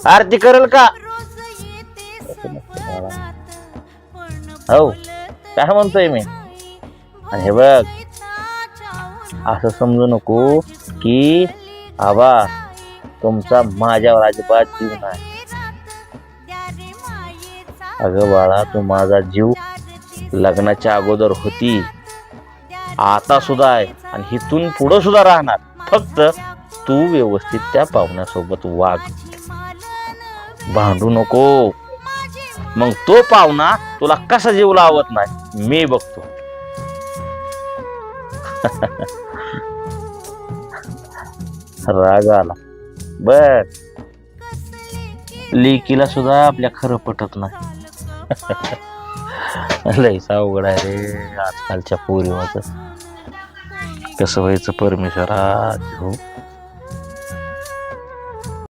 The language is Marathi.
आरती करल का? हो काय म्हणतोय मी. आणि हे बघ असं समजू नको की आबा तुमचा माझ्यावर अजिबात जीव नाही. अगं बाळा तू माझा जीव लग्नाच्या अगोदर होती, आता सुद्धा आहे आणि इथून पुढं सुद्धा राहणार. फक्त तू व्यवस्थित त्या पाहुण्यासोबत वाग, भांडू नको. मग तो पाहुणा तुला कसा जीव लावत नाही मी बघतो. राग आला बर. लेकीला सुद्धा आपल्या खरं पटत नाही. लयच अवघड आहे रे आजकालच्या पोरीचं. कसं व्हायचं परमेश्वरा.